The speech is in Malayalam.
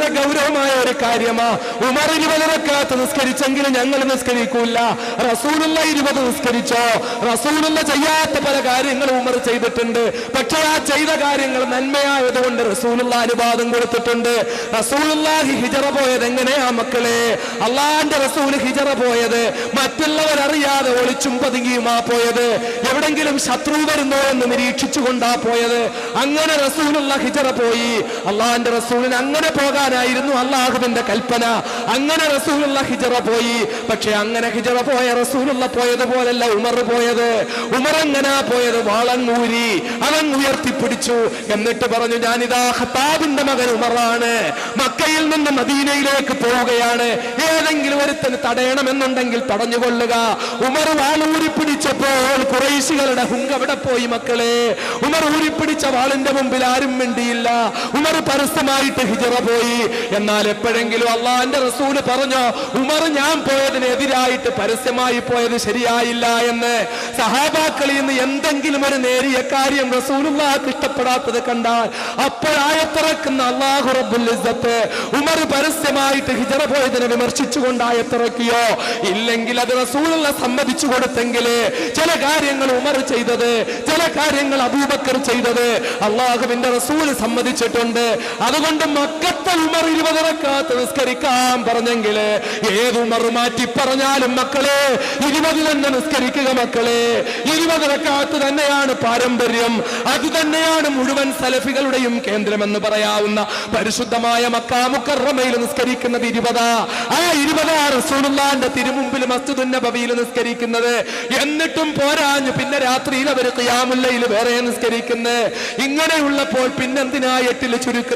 വളരെ ഗൗരവമായ ഒരു കാര്യമാ. ഉമർ 20 റക്അത്ത് നിസ്കരിച്ചെങ്കിലും ഞങ്ങൾ നിസ്കരിക്കൂല. റസൂലുള്ള 20 നിസ്കരിച്ചോ? റസൂലുള്ള ചെയ്യാത്ത പല കാര്യങ്ങളും ഉമർ ചെയ്തിട്ടുണ്ട്. പക്ഷെ ആ ചെയ്ത കാര്യങ്ങൾ നന്മയായതുകൊണ്ട് റസൂലുള്ള അനുവാദം കൊടുത്തിട്ടുണ്ട്. റസൂലുള്ളാഹി ഹിജറ പോയത് എങ്ങനെയാ മക്കളെ? അള്ളാന്റെ റസൂല് ഹിജറ പോയത് മറ്റുള്ളവരറിയാതെ ഒളിച്ചും പതുങ്ങിയുമാ പോയത്. എവിടെങ്കിലും ശത്രു വരുന്നോ എന്ന് നിരീക്ഷിച്ചുകൊണ്ടാ പോയത്. അങ്ങനെ റസൂലുള്ള ഹിജറ പോയി. അള്ളാന്റെ റസൂലിന് അങ്ങനെ പോകാനായിരുന്നു അള്ളാഹുവിന്റെ കൽപ്പന. അങ്ങനെ റസൂലുള്ള ഹിജറ പോയി. പക്ഷെ അങ്ങനെ ഹിജറ പോയ റസൂലുള്ള പോയതുപോലല്ല ഉമർ പോയത്. ഉമർ എങ്ങനാ പോയത്? വാളങ്ങൂരി അവൻ ഉയർത്തിപ്പിടിച്ചു. എന്നിട്ട് പറഞ്ഞു, ഞാനിതാ ഖത്താബിന്റെ മകൻ ഉമറാണ്, മക്കയിൽ നിന്ന് മദീനയിലേക്ക് പോവുകയാണ്, ഏതെങ്കിലും ഒരുത്തന് തടയണമെന്നുണ്ടെങ്കിൽ തടഞ്ഞുകൊള്ളുക. ഉമർ വാളൂരി പിടിച്ചപ്പോൾ ഖുറൈശികളുടെ ഹുങ്ക് എവിടെ പോയി മക്കളെ? ഉമർ ഊരിപ്പിടിച്ച വാളിന്റെ മുമ്പിൽ ആരും മിണ്ടിയില്ല. ഉമർ പരസ്യമായിട്ട് ഹിജറ പോയി. എന്നാൽ എപ്പോഴെങ്കിലും അള്ളാന്റെ റസൂല് പറഞ്ഞോ, ഉമർ ഞാൻ പോയതിനെതിരായിട്ട് പരസ്യമായി പോയത് ശരിയായില്ല എന്ന്? സഹാബാക്കളിൽ നിന്ന് എന്തെങ്കിലും ഒരു നേരിയ കാര്യം റസൂലുള്ളാഹിക്ക് ഇഷ്ടപ്പെടാത്തത് കണ്ടാൽ അപ്പോഴായത്തിറക്കുന്ന അല്ലാഹു റബ്ബുൽ ഇസ്സത്ത് ഉമർ പരസ്യമായിട്ട് ഹിജറ പോയതിനെ വിമർശിച്ചുകൊണ്ട് ആയത്തിറക്കിയോ? ഇല്ലെങ്കിൽ അത് റസൂലുള്ള സമ്മതിച്ചു കൊടുത്തെങ്കിൽ ചില കാര്യങ്ങൾ ഉമർ ചെയ്തത്, ചില കാര്യങ്ങൾ അബൂബക്കർ ചെയ്തത് അള്ളാഹുവിന്റെ റസൂൽ സമ്മതിച്ചിട്ടുണ്ട്. അതുകൊണ്ട് മക്കത്തെ ഉമർ 20 റക്അത്ത് നിസ്കരിക്കാൻ പറഞ്ഞെങ്കിൽ ഏത് ഉമർ മാറ്റി പറഞ്ഞാലും മക്കളെ 20 തന്നെ നിസ്കരിക്കുക മക്കളെ. 20 റക്അത്ത് തന്നെയാണ് പാരമ്പര്യം. അത് തന്നെയാണ് മുഴുവൻ സലഫികളുടെയും കേന്ദ്രമെന്ന് പറയാവുന്ന പരിശുദ്ധമായ മക്ക മുക്കറമയിൽ നിസ്കരിക്കുന്നത് 20. ആ 20 റസൂലുള്ളാഹിന്റെ തിരുമുമ്പിൽ മസ്ജിദുൻ നബവിയിൽ നിസ്കരിക്കുന്നത്. എന്നിട്ടും പോരാഞ്ഞു പിന്നെ രാത്രിയിൽ അവർ ഖിയാമുൽ ലൈൽ വേറെ നിസ്കരിക്കുന്നത്. ഇങ്ങനെയുള്ളപ്പോൾ പിന്നെന്തിനാ 8 ചുരുക്കുന്നത്?